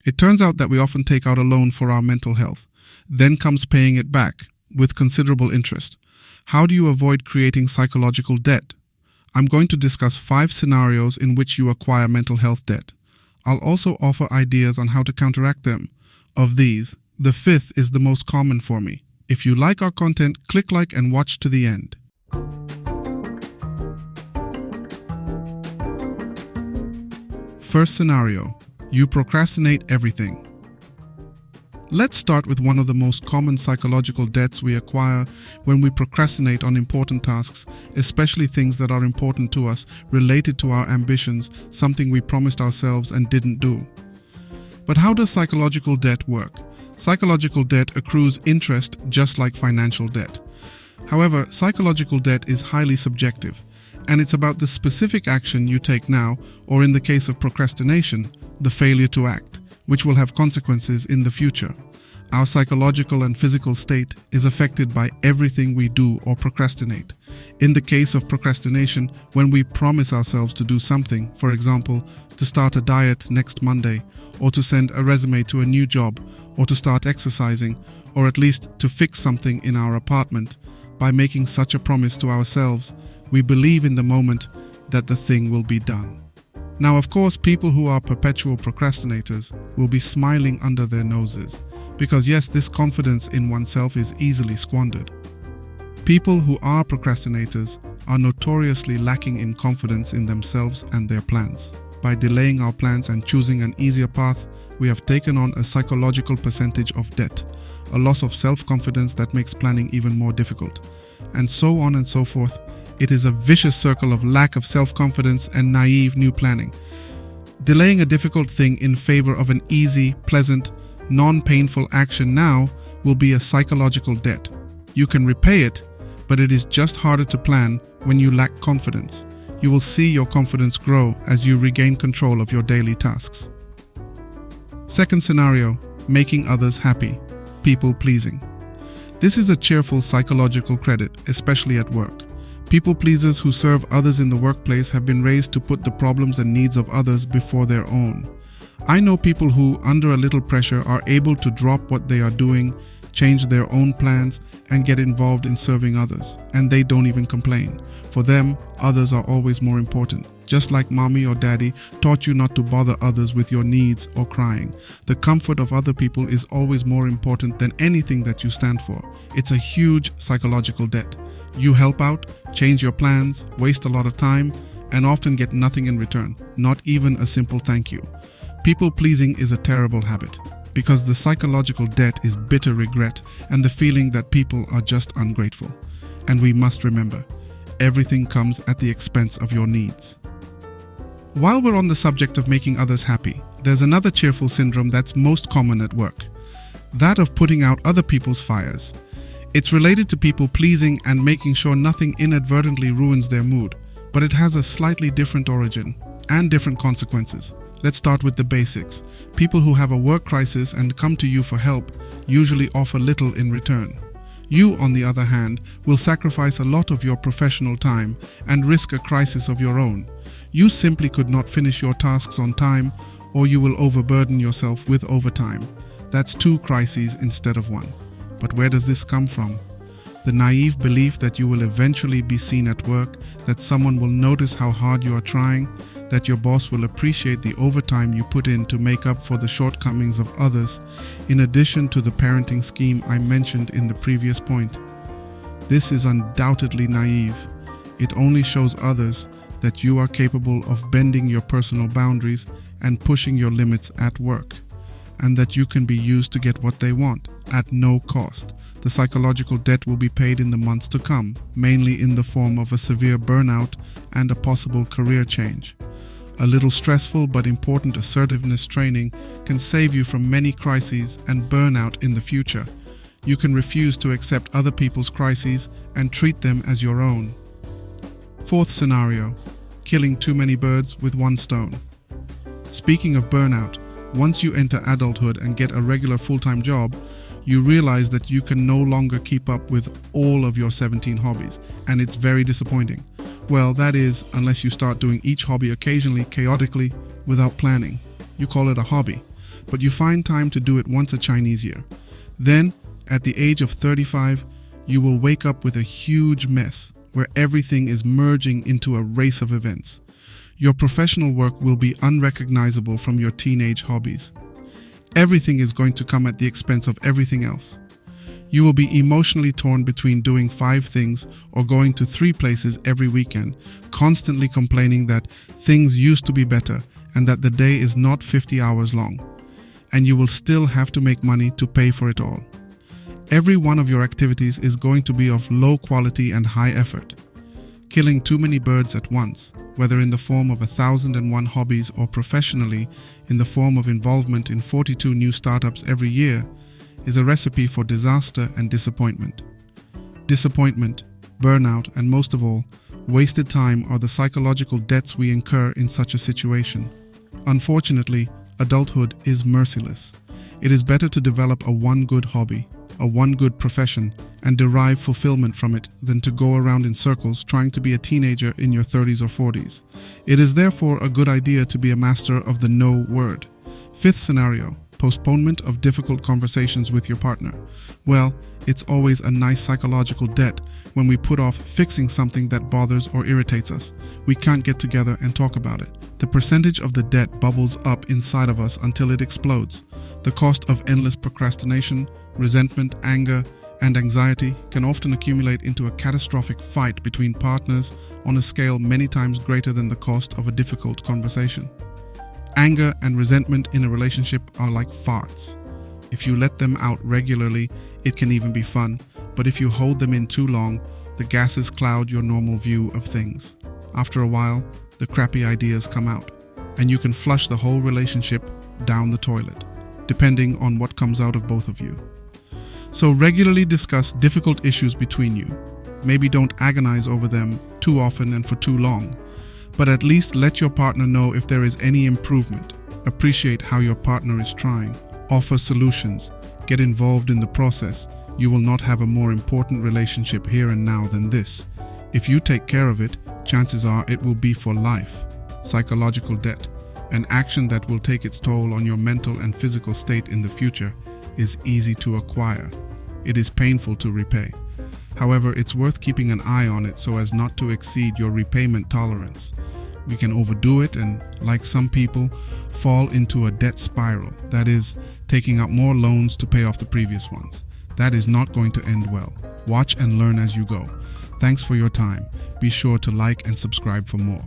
It turns out that we often take out a loan for our mental health. Then comes paying it back with considerable interest. How do you avoid creating psychological debt? I'm going to discuss 5 scenarios in which you acquire mental health debt. I'll also offer ideas on how to counteract them. Of these, the 5th is the most common for me. If you like our content, click like and watch to the end. First scenario, you procrastinate everything. Let's start with one of the most common psychological debts we acquire when we procrastinate on important tasks, especially things that are important to us, related to our ambitions, something we promised ourselves and didn't do. But how does psychological debt work? Psychological debt accrues interest just like financial debt. However, psychological debt is highly subjective, and it's about the specific action you take now, or in the case of procrastination, the failure to act, which will have consequences in the future. Our psychological and physical state is affected by everything we do or procrastinate. In the case of procrastination, when we promise ourselves to do something, for example, to start a diet next Monday, or to send a resume to a new job, or to start exercising, or at least to fix something in our apartment, by making such a promise to ourselves, we believe in the moment that the thing will be done. Now, of course, people who are perpetual procrastinators will be smiling under their noses, because yes, this confidence in oneself is easily squandered. People who are procrastinators are notoriously lacking in confidence in themselves and their plans. By delaying our plans and choosing an easier path, we have taken on a psychological percentage of debt, a loss of self-confidence that makes planning even more difficult, and so on and so forth. It is a vicious circle of lack of self-confidence and naive new planning. Delaying a difficult thing in favor of an easy, pleasant, non-painful action now will be a psychological debt. You can repay it, but it is just harder to plan when you lack confidence. You will see your confidence grow as you regain control of your daily tasks. Second scenario, making others happy, people pleasing. This is a cheerful psychological credit, especially at work. People pleasers who serve others in the workplace have been raised to put the problems and needs of others before their own. I know people who, under a little pressure, are able to drop what they are doing, change their own plans, and get involved in serving others, and they don't even complain. For them, others are always more important. Just like mommy or daddy taught you not to bother others with your needs or crying. The comfort of other people is always more important than anything that you stand for. It's a huge psychological debt. You help out, change your plans, waste a lot of time, and often get nothing in return, not even a simple thank you. People pleasing is a terrible habit, because the psychological debt is bitter regret and the feeling that people are just ungrateful. And we must remember, everything comes at the expense of your needs. While we're on the subject of making others happy, there's another cheerful syndrome that's most common at work, that of putting out other people's fires. It's related to people pleasing and making sure nothing inadvertently ruins their mood, but it has a slightly different origin and different consequences. Let's start with the basics. People who have a work crisis and come to you for help usually offer little in return. You, on the other hand, will sacrifice a lot of your professional time and risk a crisis of your own. You simply could not finish your tasks on time, or you will overburden yourself with overtime. That's 2 crises instead of 1. But where does this come from? The naive belief that you will eventually be seen at work, that someone will notice how hard you are trying, that your boss will appreciate the overtime you put in to make up for the shortcomings of others, in addition to the parenting scheme I mentioned in the previous point. This is undoubtedly naive. It only shows others that you are capable of bending your personal boundaries and pushing your limits at work, and that you can be used to get what they want at no cost. The psychological debt will be paid in the months to come, mainly in the form of a severe burnout and a possible career change. A little stressful but important assertiveness training can save you from many crises and burnout in the future. You can refuse to accept other people's crises and treat them as your own. Fourth scenario, killing too many birds with one stone. Speaking of burnout, once you enter adulthood and get a regular full-time job, you realize that you can no longer keep up with all of your 17 hobbies, and it's very disappointing. Well, that is, unless you start doing each hobby occasionally, chaotically, without planning. You call it a hobby. but you find time to do it once a Chinese year. Then, at the age of 35, you will wake up with a huge mess where everything is merging into a race of events. Your professional work will be unrecognizable from your teenage hobbies. Everything is going to come at the expense of everything else. You will be emotionally torn between doing 5 things or going to 3 places every weekend, constantly complaining that things used to be better and that the day is not 50 hours long. And you will still have to make money to pay for it all. Every one of your activities is going to be of low quality and high effort. Killing too many birds at once, whether in the form of 1,001 hobbies or professionally in the form of involvement in 42 new startups every year, is a recipe for disaster and disappointment. Disappointment, burnout, and most of all, wasted time are the psychological debts we incur in such a situation. Unfortunately, adulthood is merciless. It is better to develop a one good hobby, a one good profession, and derive fulfillment from it than to go around in circles trying to be a teenager in your 30s or 40s. It is therefore a good idea to be a master of the no word. 5th scenario, postponement of difficult conversations with your partner. Well, it's always a nice psychological debt when we put off fixing something that bothers or irritates us. We can't get together and talk about it. The percentage of the debt bubbles up inside of us until it explodes. The cost of endless procrastination, resentment, anger, and anxiety can often accumulate into a catastrophic fight between partners on a scale many times greater than the cost of a difficult conversation. Anger and resentment in a relationship are like farts. If you let them out regularly, it can even be fun, but if you hold them in too long, the gases cloud your normal view of things. After a while, the crappy ideas come out, and you can flush the whole relationship down the toilet, depending on what comes out of both of you. So regularly discuss difficult issues between you. Maybe don't agonize over them too often and for too long, but at least let your partner know if there is any improvement. Appreciate how your partner is trying. Offer solutions. Get involved in the process. You will not have a more important relationship here and now than this. If you take care of it, chances are it will be for life. Psychological debt, an action that will take its toll on your mental and physical state in the future, is easy to acquire. It is painful to repay. However, it's worth keeping an eye on it so as not to exceed your repayment tolerance. We can overdo it and, like some people, fall into a debt spiral, that is, taking up more loans to pay off the previous ones. That is not going to end well. Watch and learn as you go. Thanks for your time. Be sure to like and subscribe for more.